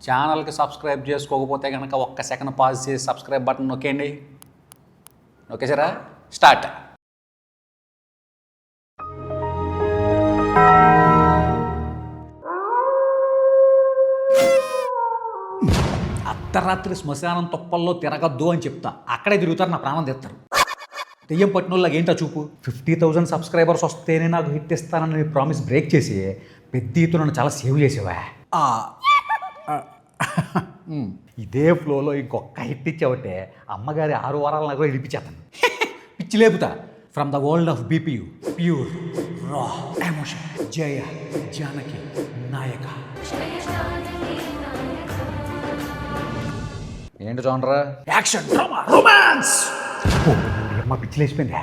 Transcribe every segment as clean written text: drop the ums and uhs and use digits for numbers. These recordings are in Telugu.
ఛానల్కి సబ్స్క్రైబ్ చేసుకోకపోతే కనుక ఒక్క సెకండ్ పాజ్ చేసి సబ్స్క్రైబ్ బటన్ నొక్కేయండి. నొక్కేసారా? స్టార్ట్. అర్ధరాత్రి శ్మశానం తొప్పల్లో తిరగద్దు అని చెప్తా, అక్కడే తిరుగుతారు, నా ప్రాణం తెస్తారు. దెయ్యం పట్టినోళ్ళకి ఏంటో చూపు. 50,000 సబ్స్క్రైబర్స్ వస్తేనే నాకు హిట్ ఇస్తానని ప్రామిస్ బ్రేక్ చేసి పెద్ద ఈతో నన్ను చాలా సేవ్ చేసేవా. ఇదే ఫ్లోలో ఇంకొక హిట్ ఇచ్చావంటే అమ్మగారి 6 వారాల నగరం ఇడిపించేస్తాను. పిచ్చి లేపుతా. From the world of BPU, pure raw emotion, Jaya Janaki Nayaka. ఏంటి చూడరా? Action, drama, romance. అమ్మ పిచ్చి లేచిపోయింది.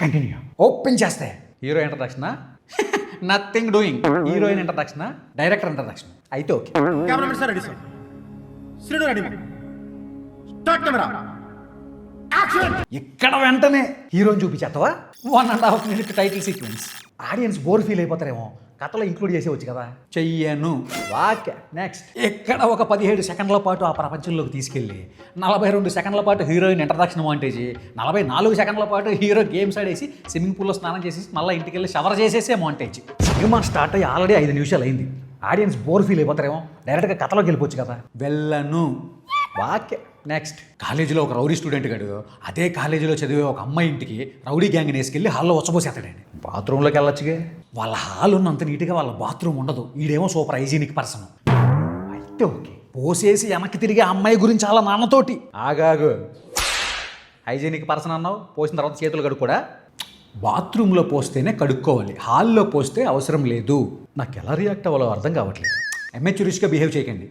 కంటిన్యూ. ఓపెన్ చేస్తే hero introduction, nothing doing. Heroine introduction, director introduction. అయితే okay. Cameraman sir ready sir. Srinu ready. Start camera. Action. ఇక్కడ వెంటనే హీరోని చూపించేస్తావా? 1.5 minute title sequence. Audience bore feel అయిపోతారేమో, కథలో ఇంక్లూడ్ చేసేవచ్చు కదా. చెయ్యను. వాక్య. నెక్స్ట్. ఇక్కడ ఒక 17 సెకండ్ల పాటు ఆ ప్రపంచంలోకి తీసుకెళ్ళి 42 సెకండ్ల పాటు హీరోయిన్ ఇంట్రడక్షన్ మాంటేజీ, 44 సెకండ్ల పాటు హీరో గేమ్స్ ఆడేసి స్విమ్మింగ్ పూల్లో స్నానం చేసి మళ్ళీ ఇంటికి వెళ్ళి షవర్ చేసేసే మాంటేజీ. సినిమా స్టార్ట్ అయ్యి ఆల్రెడీ 5 నిమిషాలు అయింది. ఆడియన్స్ బోర్ ఫీల్ అయిపోతారేమో, డైరెక్ట్గా కథలోకి వెళ్ళిపోవచ్చు కదా. వెళ్ళను. వాక్య. నెక్స్ట్. కాలేజీలో ఒక రౌడీ స్టూడెంట్ గడు అదే కాలేజీలో చదివే ఒక అమ్మాయి ఇంటికి రౌడీ గ్యాంగ్ని వేసుకెళ్ళి హాల్లో వచ్చబోసేస్తాడండి. బాత్రూంలోకి వెళ్ళొచ్చుగా. వాళ్ళ హాల్ ఉన్నంత నీట్గా వాళ్ళ బాత్రూమ్ ఉండదు. ఈడేమో సూపర్ హైజీనిక్ పర్సన్. అయితే ఓకే. పోసేసి వెనక్కి తిరిగి ఆ అమ్మాయి గురించి వాళ్ళ నాన్నతోటి, ఆగాగు, హైజీనిక్ పర్సన్ అన్నావు, పోసిన తర్వాత చేతులు కడుక్కోడా? బాత్రూంలో పోస్తేనే కడుక్కోవాలి, హాల్లో పోస్తే అవసరం లేదు. నాకు ఎలా రియాక్ట్ అవ్వాలో అర్థం కావట్లేదు. ఎమ్మెచ్యూరిష్గా బిహేవ్ చేయకండి.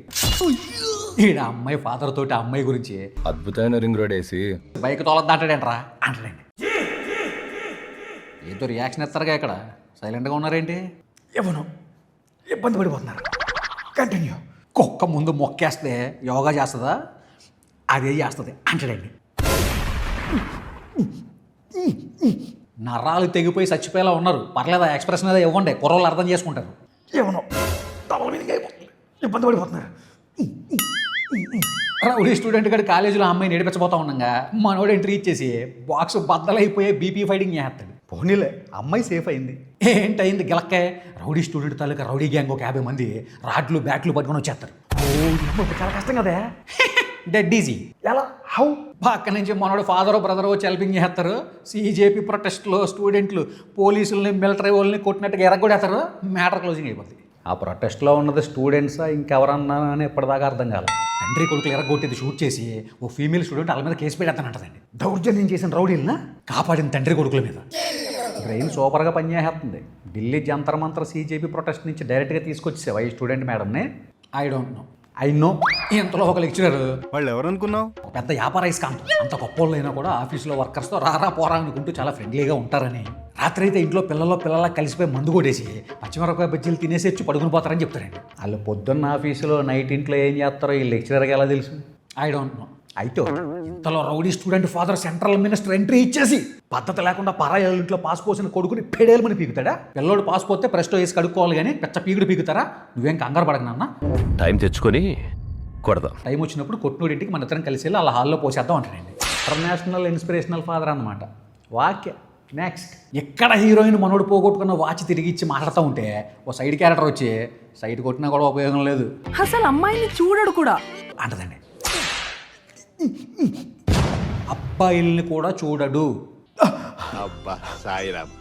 ఈడ అమ్మాయి ఫాదర్ తోటి ఆ అమ్మాయి గురించి అద్భుతమైన రింగ్ రోడ్ వేసి బైక్ తోలద్దంటాడేంట్రా అంటాడండి. ఏదో రియాక్షన్ ఇస్తారుగా. ఇక్కడ సైలెంట్గా ఉన్నారేంటి? ఎవను ఇబ్బంది పడిపోతున్నారు. కంటిన్యూ. కుక్క ముందు మొక్కేస్తే యోగా చేస్తుందా? అదే చేస్తుంది అంటాడండి. నరాలు తెగిపోయి చచ్చిపోయేలా ఉన్నారు, పర్లేదా ఎక్స్ప్రెషన్ ఏదో ఇవ్వండి, కుర్రోళ్ళు అర్థం చేసుకుంటారు. ఏమనో ఇబ్బంది పడిపోతున్నారు. రౌడీ స్టూడెంట్ గడి కాలేజీలో అమ్మాయిని ఏడిపించబోతా ఉండగా మనోడు ఎంట్రీ ఇచ్చేసి బాక్స్ బద్దలైపోయే బీపీ ఫైటింగ్ చేస్తాడు. పోనీలే, అమ్మాయి సేఫ్ అయింది. ఏంటయింది గిలక్కే? రౌడీ స్టూడెంట్ తాలూకా రౌడీ గ్యాంగ్ ఒక 50 మంది రాడ్లు బ్యాట్లు పట్టుకొని వచ్చేస్తారు. చాలా కష్టం కదా. Dead easy. ఎలా? హౌ? పక్క నుంచి మనోడు ఫాదరో బ్రదరో వచ్చి హెల్పింగ్ చేస్తారు. CJP ప్రొటెస్ట్లో స్టూడెంట్లు పోలీసుల్ని మిలిటరీ వాళ్ళని కొట్టినట్టుగా ఎరగొడేస్తారు. మ్యాటర్ క్లోజింగ్ అయిపోతుంది. ఆ ప్రొటెస్ట్లో ఉన్నది స్టూడెంట్సా ఇంకెవరన్నా అని ఎప్పటిదాకా అర్థం కాదు. తండ్రి కొడుకులు ఎరగొట్టేది షూట్ చేసి ఓ ఫీమేల్ స్టూడెంట్ వాళ్ళ మీద కేసు పెడతానంటదండి. దౌర్జన్యం చేసిన రౌడీలన కాపాడిన తండ్రి కొడుకుల మీద. బ్రెయిన్ సూపర్గా పనిచేస్తుంది. ఢిల్లీ జంతర్ మంతర్ CJP ప్రొటెస్ట్ నుంచి డైరెక్ట్గా తీసుకొచ్చేసావు ఈ స్టూడెంట్ మేడంని. I don't know. I know. ఇంతలో ఒక లెక్చరర్, వాళ్ళు ఎవరనుకున్నావు, పెద్ద వ్యాపార ఇస్కాంతం, అంత గొప్ప అయినా కూడా ఆఫీసులో వర్కర్స్తో రారా పోరా అనుకుంటూ చాలా ఫ్రెండ్లీగా ఉంటారని, రాత్రి అయితే ఇంట్లో పిల్లలా కలిసిపోయి మందు కొట్టేసి పచ్చిమిరపకాయ బజ్జీలు తినేసి వచ్చి పడుకుని పోతారని చెప్తారండి. వాళ్ళు పొద్దున్న ఆఫీసులో నైట్ ఇంట్లో ఏం చేస్తారో ఈ లెక్చరర్కి ఎలా తెలుసు? I don't know. అయితే ఇంతలో rowdy student father central minister entry ఇచ్చేసి పద్ధతి లేకుండా పరాయి ఇంట్లో పాస్ పోసిన కొడుకుని పెడేలమని పీకుతాడా? పిల్లోడు పాస్ పోతే ప్రెస్టో వేసి కడుక్కోవాలి కానీ పెచ్చ పీకుడు పీకుతారా? నువ్వేం కంగారు పడక నాన్న, టైం తెచ్చుకొని కొడదాం. టైం వచ్చినప్పుడు కొట్టునూడి ఇంటికి మన ఇద్దరం కలిసి వెళ్ళి అలా హాల్లో పోసేద్దాం అంటాడండి. ఇంటర్నేషనల్ ఇన్స్పిరేషనల్ ఫాదర్ అన్నమాట. వాక్య. నెక్స్ట్. ఎక్కడ హీరోయిన్ మనోడు పోగొట్టుకున్న వాచ్ తిరిగి ఇచ్చి మాట్లాడుతూ ఉంటే ఓ సైడ్ క్యారెక్టర్ వచ్చి సైడ్ కొట్టినా కూడా ఉపయోగం లేదు, అసలు అమ్మాయిని చూడడు కూడా అంటదండి. అబ్బాయిల్ని కూడా చూడడు. అబ్బా సాయిరామ్.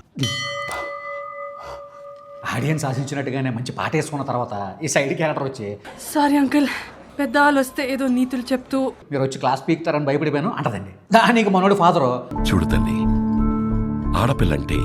ఆడియన్స్ ఆశించినట్టుగానే మంచి పాట వేసుకున్న తర్వాత ఈ సైడ్ క్యారెక్టర్ వచ్చి, సారీ అంకుల్, పెద్ద వాళ్ళు వస్తే ఏదో నీతులు చెప్తూ మీరు వచ్చి క్లాస్ పీకుతారని భయపడిపోయాను అంటదండి. దానికి మనోడు ఫాదరు, చూడు తల్లి, ఆడపిల్లంటే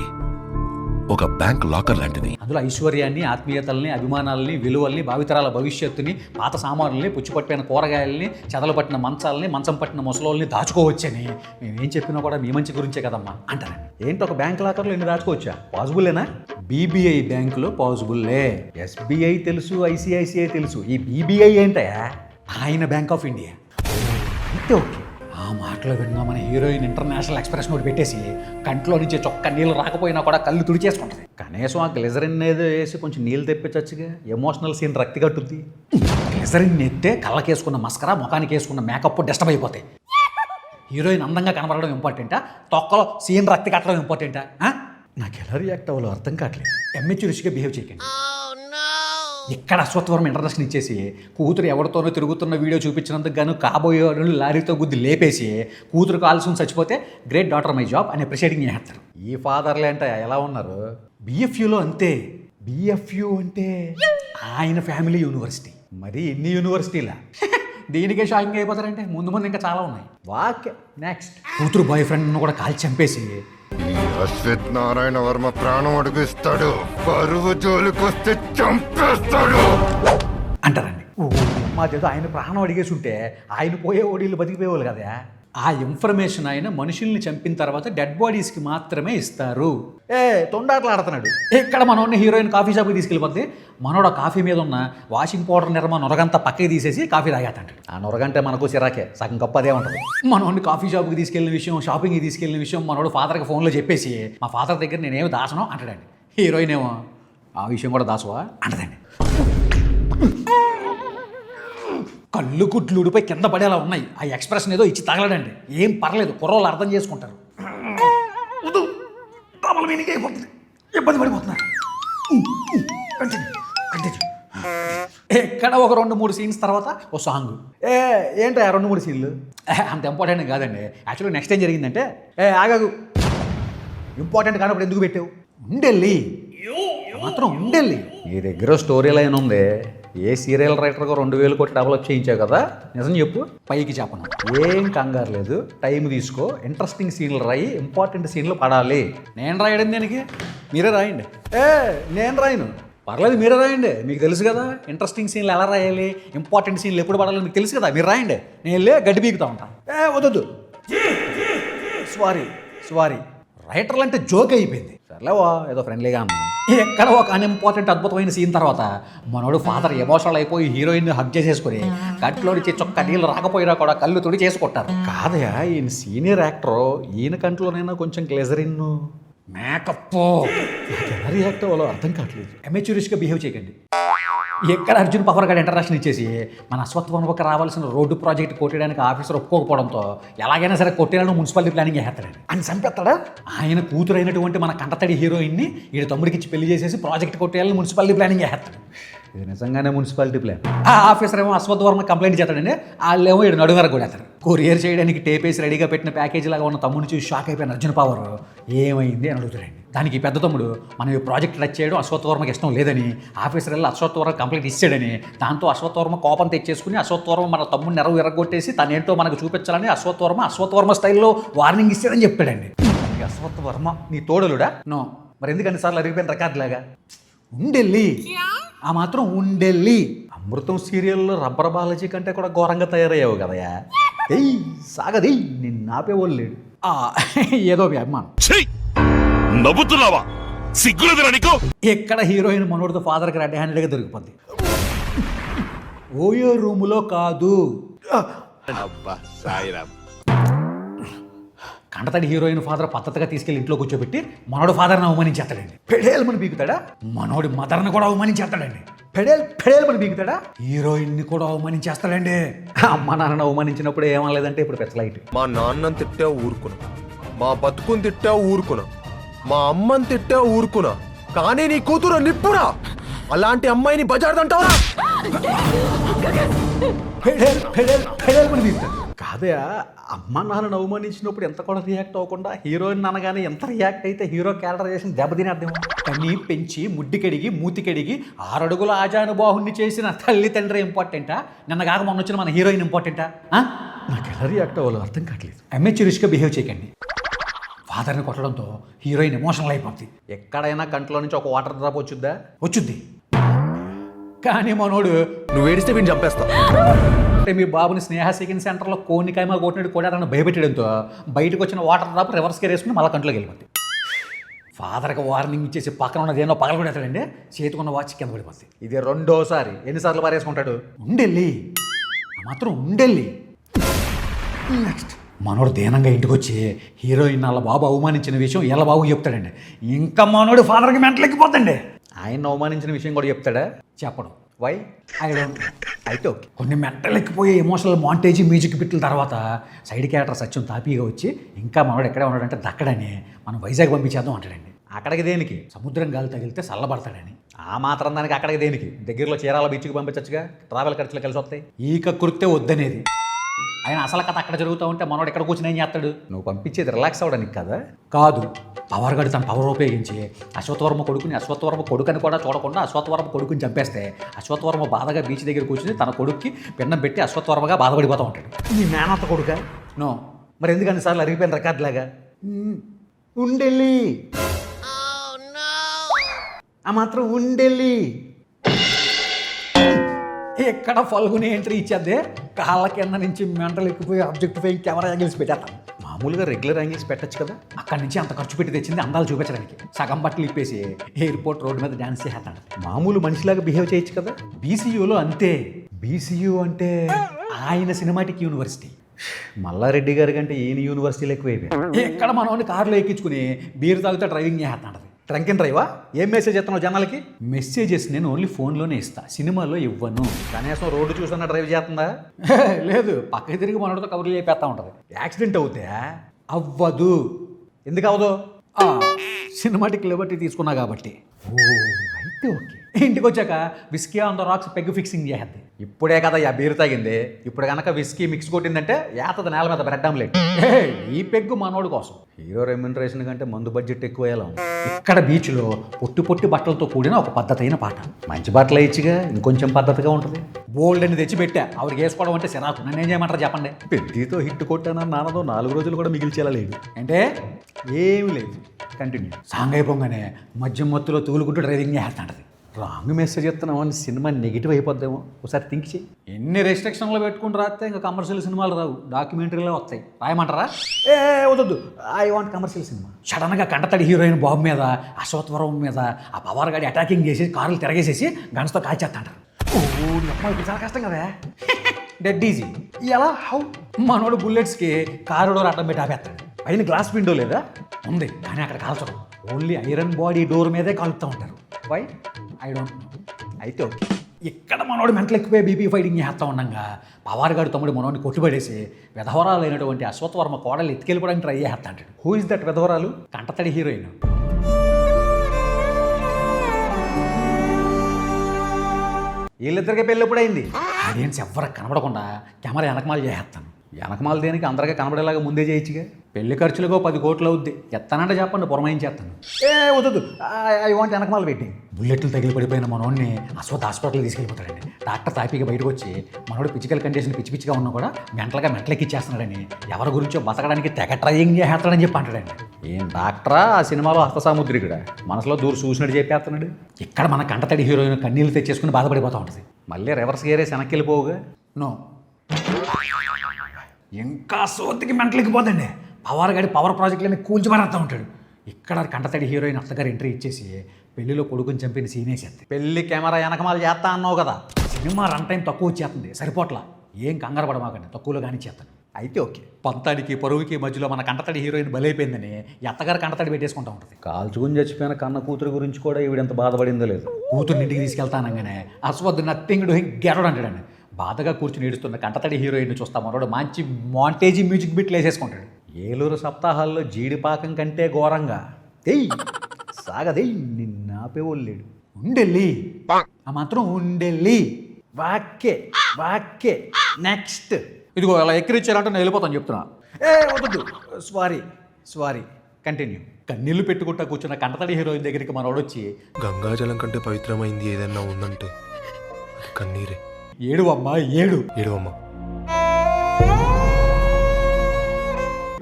ఒక బ్యాంక్ లాకర్ లాంటిది. అందులో ఐశ్వర్యాన్ని, ఆత్మీయతల్ని, అభిమానాలని, విలువల్ని, భావితరాల భవిష్యత్తుని, పాత సామాన్లని, పుచ్చిపట్టిన కూరగాయలని, చెదలు పట్టిన మంచాలని, మంచం పట్టిన ముసలోల్ని దాచుకోవచ్చని మేమేం చెప్పినా కూడా మీ మంచి గురించే కదమ్మా అంటారండి. ఏంటి ఒక బ్యాంక్ లాకర్లో ఎన్ని దాచుకోవచ్చా? పాసిబుల్లేనా? BBI బ్యాంకులో పాసిబుల్లే. SBI తెలుసు, ICICI తెలుసు, ఈ BBI ఏంటయా? ఆయన బ్యాంక్ ఆఫ్ ఇండియా. అంటే ఓకే. ఆ మాటలో విన్నా మన హీరోయిన్ ఇంటర్నేషనల్ ఎక్స్ప్రెషన్ ఒకటి పెట్టేసి కంట్లో నుంచి చొక్క నీళ్ళు రాకపోయినా కూడా కళ్ళు తుడిచేసుకుంటుంది. కనీసం ఆ గ్లిజరిన్ ఏదో వేసి కొంచెం నీళ్ళు తెప్పించచ్చుగా, ఎమోషనల్ సీన్ రక్తి కట్టుద్ది. గ్లిజరిన్ ఎత్తే కళ్ళకేసుకున్న మస్కరా, ముఖానికి వేసుకున్న మేకప్ డిస్టర్బ్ అయిపోతాయి. హీరోయిన్ అందంగా కనబడడం ఇంపార్టెంటా, తొక్కలో సీన్ రక్తి కట్టడం ఇంపార్టెంటా? నాకు ఎలా రియాక్ట్ అవ్వాలో అర్థం కావట్లేదు. రుచిగా బిహేవ్ చేయకండి. ఇక్కడ అశ్వత్థవరం ఇంటర్నేషనల్ ఇచ్చేసి కూతురు ఎవరితోనో తిరుగుతున్న వీడియో చూపించినందుకు గాను కాబోయే వాళ్ళు లారీతో గుద్ది లేపేసి కూతురు కాల్సుకుని చచ్చిపోతే గ్రేట్ డాటర్ మై జాబ్ అని అప్రిషియేటింగ్ చేస్తారు. ఈ ఫాదర్లే అంటే ఎలా ఉన్నారు? బిఎఫ్యూలో అంతే. బిఎఫ్యూ అంటే ఆయన ఫ్యామిలీ యూనివర్సిటీ. మరి ఎన్ని యూనివర్సిటీలా దీనికే షాకింగ్ అయిపోతారంటే ముందు ముందు ఇంకా చాలా ఉన్నాయి. Walk next. కూతురు బాయ్ ఫ్రెండ్ను కూడా కాల్చి చంపేసి అశ్వత్ నారాయణ వర్మ ప్రాణం అడుగుస్తాడు, పరువు జోలికొస్తే చంపేస్తాడు అంటారండి. మాదేదో ఆయన ప్రాణం అడిగేసి ఉంటే ఆయన పోయే ఓడీలు బతికిపోయేవాళ్ళు కదా. ఆ ఇన్ఫర్మేషన్ ఆయన మనుషుల్ని చంపిన తర్వాత డెడ్ బాడీస్కి మాత్రమే ఇస్తారు. తొండాట్లు ఆడుతున్నాడు. ఇక్కడ మనోడిని హీరోయిన్ కాఫీ షాప్కి తీసుకెళ్ళిపోద్ది. మనోడు ఆ కాఫీ మీద ఉన్న వాషింగ్ పౌడర్ నిర్మ నొరగంతా పక్కకి తీసేసి కాఫీ తాగేస్తాడు. ఆ నొరగంటే మనకు సిరాకే, సగం గొప్ప అదే ఉంటుంది. మనోడిని కాఫీ షాప్కి తీసుకెళ్ళిన విషయం, షాపింగ్కి తీసుకెళ్ళిన విషయం మనోడు ఫాదర్కి ఫోన్లో చెప్పేసి మా ఫాదర్ దగ్గర నేనేమి దాచను అంటాడండి. హీరోయిన్ ఏమో ఆ విషయం కూడా దాచువా అంటదండి. కళ్ళు గుడ్లు ఊడిపోయి కింద పడేలా ఉన్నాయి. ఆ ఎక్స్ప్రెషన్ ఏదో ఇచ్చి తగలడండి. ఏం పర్లేదు, కుర్రోళ్ళు అర్థం చేసుకుంటారు. డబల్ మీనింగ్ అయిపోతుంది, ఇబ్బంది పడిపోతున్నారు. ఎక్కడ ఒక 2-3 సీన్స్ తర్వాత ఓ సాంగ్. ఏంటో 2-3 సీన్లు అంత ఇంపార్టెంట్ కాదండి. యాక్చువల్గా నెక్స్ట్ ఏం జరిగిందంటే, ఆగాగు, ఇంపార్టెంట్ కానప్పుడు ఎందుకు పెట్టావు? ఉండెళ్ళి మాత్రం ఉండెళ్ళి. నీ దగ్గర స్టోరీ లైన్ ఉంది. ఏ సీరియల్ రైటర్గా 2000 కోట్లు డెవలప్ చేయించావు కదా, నిజం చెప్పు. పైకి చెప్పను, ఏం కంగారు లేదు, టైం తీసుకో. ఇంట్రెస్టింగ్ సీన్లు రాయి, ఇంపార్టెంట్ సీన్లు పడాలి. నేను రాయడం దేనికి? మీరే రాయండి. నేను రాయను, పర్లేదు మీరే రాయండి. మీకు తెలుసు కదా ఇంట్రెస్టింగ్ సీన్లు ఎలా రాయాలి, ఇంపార్టెంట్ సీన్లు ఎప్పుడు పడాలి మీకు తెలుసు కదా, మీరు రాయండి. నేను వెళ్ళి గడ్డి బీకుతా ఉంటాను. వద్దు, సారీ రైటర్లు అంటే జోక్ అయిపోయింది. సర్లేవా ఏదో ఫ్రెండ్లీగా అన్నా. ఎక్కడ ఒక అన్ఇంపార్టెంట్ అద్భుతమైన సీన్ తర్వాత మనోడు ఫాదర్ ఎమోషనల్ అయిపోయి హీరోయిన్ హగ్ చేసేసుకుని కంట్లో నుంచి చొక్క నీళ్ళు రాకపోయినా కూడా కళ్ళు తుడి చేసుకుంటారు. కాదయా, ఈయన సీనియర్ యాక్టర్, ఈయన కంట్లోనైనా కొంచెం గ్లెజరిన్ మేకప్ ఎలా రియాక్ట్ అవ్వాలో అర్థం కావట్లేదు. అమెచ్యూరిష్గా బిహేవ్ చేయకండి. ఎక్కడ అర్జున్ పవర్ గార్డ్ ఇంటర్నేషనల్ ఇచ్చేసి మన అశ్వత్థవనకు రావాల్సిన రోడ్డు ప్రాజెక్ట్ కొట్టడానికి ఆఫీసర్ ఒప్పుకోకపోవడంతో ఎలాగైనా సరే కొట్టేయాలని మున్సిపాలిటీ ప్లానింగ్ చేస్తాడు. ఆయన చంపేస్తాడా? ఆయన కూతురు అయినటువంటి మన కంటతడి హీరోయిన్ని వీడి తమ్ముడికి ఇచ్చి పెళ్లి చేసేసి ప్రాజెక్ట్ కొట్టేయాలని మున్సిపాలిటీ ప్లానింగ్ చేస్తాడు. ఇది నిజంగానే మున్సిపాలిటీ ప్లాన్. ఆ ఆఫీసర్ ఏమో అశ్వత్థవర్మ కంప్లైంట్ చేస్తాడండి, వాళ్ళేమో వీడు నడువరకు కూడా వేస్తాడు. కొరియర్ చేయడానికి టేపేసి రెడీగా పెట్టిన ప్యాకేజీ లాగా ఉన్న తమ్ముడిని చూసి షాక్ అయిపోయిన అర్జున్ పవర్ ఏమైంది అని అడుగుతాడండి. దానికి పెద్ద తమ్ముడు మనం ఈ ప్రాజెక్ట్ టచ్ చేయడం అశ్వత్థవర్మకి ఇష్టం లేదని, ఆఫీసర్ వెళ్ళి అశ్వత్థవర్మ కంప్లైంట్ ఇచ్చాడని, దాంతో అశ్వత్థవర్మ కోపం తెచ్చేసుకుని అశ్వత్థవర్మ మన తమ్ముడిని నెరవు ఎరగొట్టేసి తనేంటో మనకు చూపించాలని అశ్వత్థవర్మ స్టైల్లో వార్నింగ్ ఇచ్చాడని చెప్పాడండి. అశ్వత్థవర్మ నీ తోడలుడా? నో, మరి ఎందుకన్ని సార్లు అరిగిపోయిన రికార్డు లాగా ఉండెళ్ళి ఆ మాత్రం ఉండెళ్ళి. అమృతం సీరియల్లో రబ్బర్ బాలాజీ కంటే కూడా ఘోరంగా తయారయ్యావు కదయా. సాగది నిన్ను ఆపేవాళ్ళు లేడు. ఏదో అభిమానం. నవ్వుతున్నావా? సిగ్గులేదురా నీకు? ఎక్కడ హీరోయిన్ మనోడితో ఫాదర్కి రెడ్ హ్యాండెడ్గా దొరికిపోద్ది. ఓయో రూములో కాదు. అబ్బా సాయిరామ్. కంటతడి హీరోయిన్ ఫాదర్ పద్ధతిగా తీసుకెళ్లి ఇంట్లో కూర్చోబెట్టి మనోడు ఫాదర్ని అవమానించేస్తాడండి. పెడేల్మని బీగుతాడా? మనోడి మదర్ని కూడా అవమానించేస్తాడండి. పెడేల్మని బీగుతాడా? హీరోయిన్ని కూడా అవమానించేస్తాడండి. అమ్మ నాన్నని అవమానించినప్పుడు ఏమలేదంటే ఇప్పుడు పెచ్చలైట్. మా నాన్నని తిట్టా ఊరుకున్నా, మా బతుకుని తిట్టా ఊరుకున్నా, మా అమ్మని తిట్టా ఊరుకున్నా, కానీ నీ కూతురు నిప్పురా. అలాంటి అమ్మాయిని బజార్దంటావా? పెడేల్మని బీగుతాడు. కాదయా, అమ్మ నాన్నను అవమానించినప్పుడు ఎంత కూడా రియాక్ట్ అవ్వకుండా హీరోయిన్ అనగానే ఎంత రియాక్ట్ అయితే హీరో క్యారెక్టర్ చేసిన దెబ్బతిని అర్థం. కన్నీ పెంచి ముడ్డి కడిగి మూతి కడిగి 6 అడుగుల ఆజానుబాహుణ్ణి చేసిన తల్లి తండ్రి ఇంపార్టెంటా, నిన్న కాక మొన్న వచ్చిన మన హీరోయిన్ ఇంపార్టెంటా? నాకు ఎలా రియాక్ట్ అవ్వాలో అర్థం కావట్లేదు. అమెచ్యూరిష్గా బిహేవ్ చేయకండి. ఫాదర్ని కొట్టడంతో హీరోయిన్ ఎమోషనల్ అయిపోద్ది. ఎక్కడైనా కంట్లో నుంచి ఒక వాటర్ డ్రాప్ వచ్చుద్ది. కానీ మనోడు నువ్వు ఏడిస్తే వీడిని చంపేస్తావు. అంటే మీ బాబుని స్నేహ సెకండ్ సెంటర్లో కోనికాయమా కొట్టినట్టు కొట్టారని భయపెట్టడంతో బయటకు వచ్చిన వాటర్ డ్రాప్ రివర్స్ గేర్ వేసుకుని మళ్ళీ కంట్లోకి వెళ్ళిపోద్ది. ఫాదర్కి వార్నింగ్ ఇచ్చేసి పక్కన ఉన్నది ఏమో పగల కొడతాడండి, చేతికున్న వాచ్ కింద పడిపోద్ది. ఇది 2వ ఎన్నిసార్లు పారేసుకుంటాడు? ఉండెళ్ళి ఆ మాత్రం ఉండెళ్ళి. నెక్స్ట్ మనోడు దీనంగా ఇంటికి వచ్చి హీరోయిన్ వాళ్ళ బాబు అవమానించిన విషయం వీళ్ళ బాబు చెప్తాడండి. ఇంకా మనోడు ఫాదర్కి మెంటలెక్కిపోతండి. ఆయన అవమానించిన విషయం కూడా చెప్తాడా? చెప్పడు. వై? I don't. అయితే ఓకే. కొన్ని మెంటలెక్కిపోయే ఎమోషనల్ మాంటేజీ మ్యూజిక్ బిట్ల తర్వాత సైడ్ క్యారెక్టర్ సత్యం తాపీగా వచ్చి ఇంకా మనోడు ఎక్కడే ఉన్నాడంటే దక్కడని మనం వైజాగ్ పంపించేద్దాం అంటాడండి. అక్కడికి దేనికి? సముద్రం గాలి తగిలితే చల్లబడతాడని. ఆ మాత్రం దానికి అక్కడికి దేనికి? దగ్గరలో చీరాల బీచ్కి పంపించచ్చుగా, ట్రావెల్ ఖర్చులు కలిసి వస్తాయి. ఈ కక్కుర్తే వద్దనేది. ఆయన అసలు కథ అక్కడ జరుగుతూ ఉంటే మనోడు ఎక్కడ కూర్చుని ఏం చేస్తాడు? నువ్వు పంపించేది రిలాక్స్ అవ్వడానికి కదా? కాదు, పవర్ గడి తన పవర్ ఉపయోగించి అశ్వత్థవర్మ కొడుకుని కూడా చూడకుండా అశ్వత్థవర్మ కొడుకుని చంపేస్తే అశ్వత్థవర్మ బాధగా బీచ్ దగ్గర కూర్చుని తన కొడుక్కి పిండం పెట్టి అశ్వత్థవర్మగా బాధపడిపోతూ ఉంటాడు. నీ మేనత్త కొడుక? నో. మరి ఎందుకు అన్నిసార్లు అరిగిపోయిన రికార్డులాగా ఉండెళ్ళి ఆ మాత్రం ఉండెళ్ళి ఎక్కడ ఫల్గుని ఎంట్రీ ఇచ్చేద్దే కాళ్ళ కింద నుంచి మెంటలు ఎక్కిపోయి ఆబ్జెక్ట్ పోయి కెమెరా యాంగిల్స్ పెట్టేస్తాను. మామూలుగా రెగ్యులర్ యాంగిల్స్ పెట్టచ్చు కదా. అక్కడి నుంచి అంత ఖర్చు పెట్టి తెచ్చింది అందాలు చూపించడానికి. సగం బట్టలు ఇప్పేసి ఎయిర్పోర్ట్ రోడ్డు మీద డ్యాన్స్ చేస్తాడు. మామూలు మనిషిలాగా బిహేవ్ చేయొచ్చు కదా. బీసీయూలో అంతే. బీసీయూ అంటే ఆయన సినిమాటిక్ యూనివర్సిటీ. మల్లారెడ్డి గారి కంటే ఈయన యూనివర్సిటీలు ఎక్కువైపోయాయి. ఎక్కడ మనోని కారులో ఎక్కించుకుని బీర్ తాగితే డ్రైవింగ్ చేస్తాడు. ట్రంక్ అండ్ డ్రైవా? ఏం మెసేజ్ ఇస్తున్నావు జనాలకి? మెసేజెస్ నేను ఓన్లీ ఫోన్లోనే ఇస్తా, సినిమాలో ఇవ్వను. కనీసం రోడ్డు చూసన్నా డ్రైవ్ చేస్తుందా? లేదు, పక్కకి తిరిగి మనోడితో కబుర్లు చెప్పేస్తా ఉంటుంది. యాక్సిడెంట్ అవుతే అవ్వదు. ఎందుకు అవ్వదు? సినిమాటిక్ లిబర్టీ తీసుకున్నా కాబట్టి. ఓ అయితే ఓకే. ఇంటికి వచ్చాక whisky on the rocks peg fixing చేద్ది. ఇప్పుడే కదా బీరు తాగింది. ఇప్పుడు కనుక విస్కీ మిక్స్ కొట్టిందంటే ఏతది నేల మీద బ్రెడ్ ఆమ్లెట్. ఈ పెగ్గు మనోడు కోసం. హీరో రెమ్యునరేషన్ కంటే మందు బడ్జెట్ ఎక్కువ అయ్యేలా ఉంది. ఇక్కడ బీచ్లో పొట్టి బట్టలతో కూడిన ఒక పద్ధతైన పాట. మంచి బట్టలు ఇచ్చిగా ఇంకొంచెం పద్ధతిగా ఉంటుంది. బోల్డ్ అని తెచ్చిపెట్టా. ఆవిడకి వేసుకోవడం అంటే సిరాకు. నన్ను ఏం చేయమంటారు చెప్పండి? పెద్దతో హిట్ కొట్టానని నాన్నతో 4 రోజులు కూడా మిగిల్చేలా లేదు. అంటే ఏమీ లేదు. కంటిన్యూ. సాంగ్ అయిపోగానే మధ్య మత్తులో తూలుకుంటూ డ్రైవింగ్ చేస్తాంటది. రాంగ్ మెసేజ్ చెప్తున్నావు అని సినిమా నెగిటివ్ అయిపోద్దేమో. ఒకసారి థింక్ చేయి. ఎన్ని రెస్ట్రిక్షన్లు పెట్టుకుని రాస్తే ఇంకా కమర్షియల్ సినిమాలు రావు, డాక్యుమెంటరీలో వస్తాయి. రాయమంటారా? వద్దు, ఐ వాంట్ కమర్షియల్ సినిమా. సడన్గా కంటతడి హీరోయిన్ బాబు మీద అశ్వత్థవరం మీద ఆ పవర్ గాడి అటాకింగ్ చేసి కార్లు తిరగేసేసి గన్స్తో కాల్చేస్తాంటారు. అమ్మాయికి చాలా కష్టం కదా. Dead easy. ఎలా? హౌ? మనోడు బుల్లెట్స్కి కారు డోర్ అడ్డం పెట్టి ఆపేస్తాడు. పైన గ్లాస్ విండో లేదా? ఉంది, కానీ అక్కడ కాల్చడం. ఓన్లీ ఐరన్ బాడీ డోర్ మీదే కాలుతూ ఉంటారు. వై? I don't know. అయితే ఓకే. ఇక్కడ మనోడు మెంటలు ఎక్కువే బీపీ ఫైటింగ్ చేస్తూ ఉండగా పవార్గాడు తమ్ముడు మనోడిని కొట్టుబడేసి విధవరాలైనటువంటి అశ్వత్థవర్మ కోడలు ఎత్తుకెళ్ళిపోవడానికి ట్రై చేస్తా అంటాడు. హూ ఇస్ దట్ విధవరాలు? కంటతడి హీరోయిన్. వీళ్ళిద్దరికీ పెళ్ళి ఎప్పుడైంది? ఆడియన్స్ ఎవ్వరికి కనబడకుండా కెమెరా వెనకమాలు చేసేస్తాను. వెనకమాల దేనికి? అందరికీ కనబడేలాగా ముందే చేయొచ్చుగా. పెళ్లి ఖర్చులుగో 10 కోట్లు అవుద్ది. ఎత్తానంటే చెప్పండి, పురమాయించేస్తాను. వద్దు, ఐ వాంట్ వెనకమాల పెట్టి. బుల్లెట్లు తగిలి పడిపోయిన మనోడిని హాస్పిటల్ తీసుకెళ్ళిపోతాడండి. డాక్టర్ తాపీగా బయటకు వచ్చి మనోడు ఫిజికల్ కండిషన్ పిచ్చిగా ఉన్నా కూడా మెంటలెక్కిచ్చేస్తున్నాడని, ఎవరి గురించో బతకడానికి తెగ ట్రయింగ్ చేస్తాడని చెప్పి అంటాడండి. ఏం డాక్టరా? ఆ సినిమాలో హస్తసాముద్రికుడా? మనసులో దూరం చూసినట్టు చెప్పేస్తున్నాడు. ఇక్కడ మన కంటతడి హీరోయిన్ కన్నీళ్ళు తెచ్చేసుకుని బాధపడిపోతూ ఉంటుంది. మళ్ళీ రివర్స్ గేరేసి వెనక్కి వెళ్ళిపోవుగా. నో, ఇంకా సోతికి మెంటలెక్కిపోదండి. పవర్ గాడి పవర్ ప్రాజెక్టులని కూల్చిమారేస్తూ ఉంటాడు. ఇక్కడ కంటతడి హీరోయిన్ అత్తగారు ఎంట్రీ ఇచ్చేసి పెళ్లిలో కొడుకుని చంపిన సీన్ వేసేది. పెళ్లి కెమెరా వెనకమాలు చేస్తా అన్నావు కదా. సినిమా రన్ టైం తక్కువ వచ్చేస్తుంది, సరిపోట్లా. ఏం కంగారు పడమాకండి, తక్కువలో కానీ చేస్తాను. అయితే ఓకే. పంతానికి పరువుకి మధ్యలో మన కంటతడి హీరోయిన్ బలైపోయిందని అత్తగారు కంటతడి పెట్టేసుకుంటూ ఉంటుంది. కాల్చుకుని చచ్చిపోయిన కన్న కూతురు గురించి కూడా ఈవిడెంత బాధపడిందో లేదు. కూతుర్ని ఇంటికి తీసుకెళ్తానగానే అశ్వద్ నథింగ్ డూయింగ్ గెరడ్ అంటాడండి. బాధగా కూర్చుని ఏడుస్తున్న కంటతడి హీరోయిన్ చూస్తా మనోడు మంచి మాంటేజీ మ్యూజిక్ బిట్లు వేసేసుకుంటాడు. ఏలూరు సప్తాహాల్లో జీడిపాకం కంటే ఘోరంగా సాగదెయ్ నిన్నాపేవాళ్ళేడు. ఉండెళ్ళి ఆ మాత్రం ఉండెళ్ళి వాక్కే నెక్స్ట్. ఇదిగో అలా ఎక్కిరిచ్చారంటే నేను వెళ్ళిపోతాను చెప్తున్నా. వద్దు, సారీ కంటిన్యూ. కన్నీళ్లు పెట్టుకుంటా కూర్చున్న కంటతడి హీరోయిన్ దగ్గరికి మనోడు వచ్చి, గంగాజలం కంటే పవిత్రమైంది ఏదన్నా ఉందంటే కన్నీరే. ఏడువమ్మా ఏడువమ్మా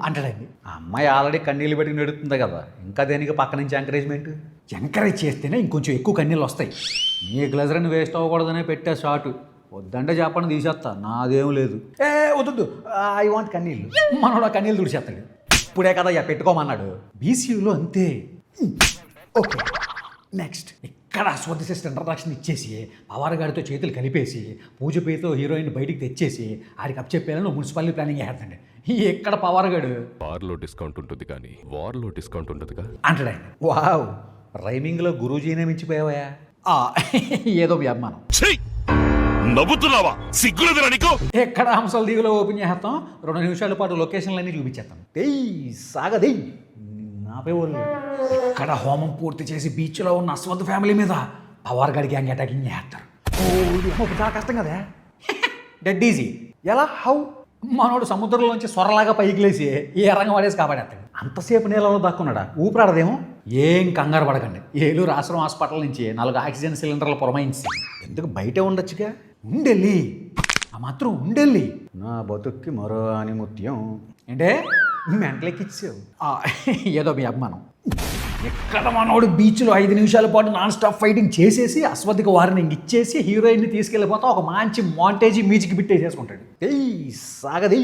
అంటాడండి. ఆ అమ్మాయి ఆల్రెడీ కన్నీళ్ళు పెట్టుకుని ఎడుతుంది కదా, ఇంకా దేనికి పక్క నుంచి ఎంకరేజ్ చేస్తేనే ఇంకొంచెం ఎక్కువ కన్నీళ్ళు వస్తాయి. నీ గ్లజర్ని వేస్ట్ అవ్వకూడదనే పెట్టే షార్ట్. వద్దంటే చెప్పండి తీసేస్తా, నాదేం లేదు. వద్దు, ఐ వాంట్ కన్నీళ్ళు. మనోడు ఆ కన్నీళ్ళు తుడిచేస్తాడు. ఇప్పుడే కదా పెట్టుకోమన్నాడు. బీసీయూలో అంతే. Okay next. ఇక్కడ అశ్వథ్ సిస్టర్ ఇంట్రడక్షన్ ఇచ్చేసి పవారగాడితో చేతులు కలిపేసి పూజ పేరుతో హీరోయిన్ బయటికి తెచ్చేసి ఆడికి అప్ చెప్పేయాలని మున్సిపాలిటీ ప్లానింగ్ చేస్తాండి. ఎక్కడ పవర్ గడు బార్లో డిస్కౌంట్ ఉంటుంది కానీ వార్లో డిస్కౌంట్ ఉంటుందిగా. అంటాడు ఆయన. వావ్, రైమింగ్లో గురూజీనే మించిపోయావయా. ఏదో మీ అభిమానం. చెయ్ నవ్వుతున్నావా? సిగ్గులేదురా నీకు? ఎక్కడ హంసల దీవిలో ఓపెన్ చేస్తాం, 2 నిమిషాల పాటు లొకేషన్లన్నీ చూపించేస్తాం. సాగదెయ్ నాపే వాళ్ళు. ఇక్కడ హోమం పూర్తి చేసి బీచ్లో ఉన్న అశ్వత్ ఫ్యామిలీ మీద పవర్ గడి గ్యాంగ్ అటాకింగ్ చేస్తారు. చాలా కష్టం కదా. Dead easy. ఎలా? హౌ? మనోడు సముద్రంలోంచి సొరలాగా పైకి లేసి ఏ రంగం పడేసి కాపాడేస్తాడు. అంతసేపు నీళ్ళలో దాక్కున్నాడా? ఊపిరాడదేమో. ఏం కంగారు పడకండి, ఏలూరు ఆశ్రమం హాస్పిటల్ నుంచి 4 ఆక్సిజన్ సిలిండర్లు పురమాయించి ఎందుకు బయటే ఉండొచ్చుగా. ఉండెళ్ళి ఆ మాత్రం ఉండెళ్ళి. నా బతుక్కి మరో ఆనిముత్యం. ఏంటే మెంటలెక్కిచ్చావు. ఏదో మీ అభిమానం. ఎక్కడ మనోడు బీచ్లో 5 నిమిషాల పాటు నాన్ స్టాప్ ఫైటింగ్ చేసేసి అశ్వత్థకి వార్నింగ్ ఇచ్చేసి హీరోయిన్ని తీసుకెళ్ళిపోతా ఒక మంచి మాంటేజీ మ్యూజిక్ పెట్టేసేసుకుంటాడు. సాగది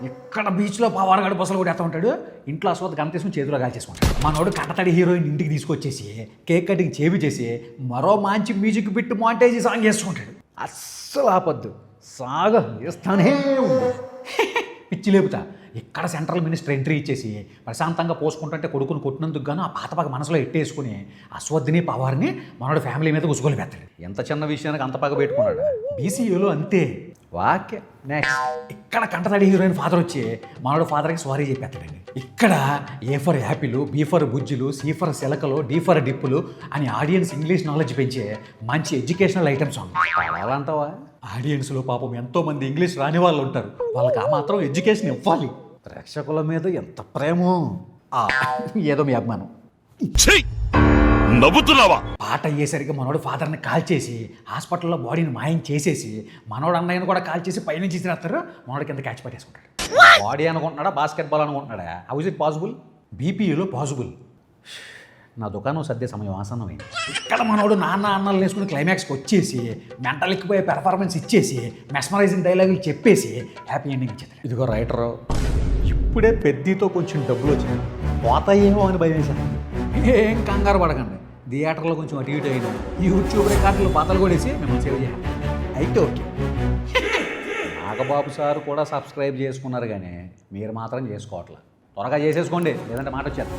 ఎక్కడ బీచ్లో పవర్ గడి బొసలు కూడా ఎత్తా ఉంటాడు. ఇంట్లో అశ్వత్ గంట తీసుకుని చేతిలో కాల్చేసుకుంటాడు. మనోడు కట్టతడి హీరోయిన్ ఇంటికి తీసుకొచ్చేసి కేక్ కటింగ్ చేసి మరో మంచి మ్యూజిక్ పెట్టి మాంటేజీ సాంగ్ చేసుకుంటాడు. అస్సలు ఆపద్దు, సాగ చేస్తానే ఉంది. పిచ్చి లేపుతా. ఇక్కడ సెంట్రల్ మినిస్టర్ ఎంట్రీ ఇచ్చేసి ప్రశాంతంగా పోసుకుంటుంటే కొడుకుని కొట్టినందుకు గాను ఆ పాతపాక మనసులో ఎట్టేసుకుని అశ్వత్థని పవార్ని మనోడు ఫ్యామిలీ మీద ఉసుగోలు పెడతాడు. ఎంత చిన్న విషయానికి అంత పగ పెట్టుకున్నాడు. బీసీఏలో అంతే. వాక్య నెక్స్ట్. ఇక్కడ కంటతడి హీరోయిన్ ఫాదర్ వచ్చి మనోడు ఫాదర్కి సారీ చెప్పేస్తాడండి. ఇక్కడ A for apple, B for బుజ్జులు, సి ఫర్ శిలకలు, డి ఫర్ డిప్పులు అని ఆడియన్స్ ఇంగ్లీష్ నాలెడ్జ్ పెంచే మంచి ఎడ్యుకేషనల్ ఐటమ్స్ అంటావా? ఆడియన్స్లో పాపం ఎంతోమంది ఇంగ్లీష్ రాని వాళ్ళు ఉంటారు. వాళ్ళకి ఆ మాత్రం ఎడ్యుకేషన్ ఇవ్వాలి. ప్రేక్షకుల మీద ఎంత ప్రేమో. ఏదో మీ అభిమానం. చెయ్ నవ్వుతున్నావా? పాట అయ్యేసరికి మనోడు ఫాదర్ని కాల్ చేసి హాస్పిటల్లో బాడీని మాయం చేసేసి మనోడు అన్నయ్యను కూడా కాల్ చేసి పైనుంచి ఇసిరేస్తారు. మనోడు కింద క్యాచ్ పట్టేసుకుంటాడు. బాడీ అనుకుంటున్నాడా, బాస్కెట్బాల్ అనుకుంటున్నాడా? How is it possible? బీపీఏలో పాసిబుల్. నా దుకాణం సర్దే సమయం ఆసన్నమైంది. ఇక్కడ మనోడు నాన్న అన్నలు వేసుకుని క్లైమాక్స్కి వచ్చేసి మెంటల్ ఎక్కిపోయే పెర్ఫార్మెన్స్ ఇచ్చేసి మెస్మరైజింగ్ డైలాగులు చెప్పేసి హ్యాపీ ఎండింగ్ ఇచ్చేది. ఇదిగో రైటరు, ఇప్పుడే పెద్దతో కొంచెం డబ్బులు వచ్చినాయి, పోతాయేమో అని భయం వేశాను. ఏం కంగారు పడకండి, థియేటర్లో కొంచెం అటు ఇటు అయినా యూట్యూబ్ రికార్డులు బతలు కొడేసి మిమ్మల్ని సేవ్ చేయాలి. అయితే ఓకే. నాగబాబు సార్ కూడా సబ్స్క్రైబ్ చేసుకున్నారు కానీ మీరు మాత్రం చేసుకోవట్లేదు. త్వరగా చేసేసుకోండి, లేదంటే మాట వచ్చేది.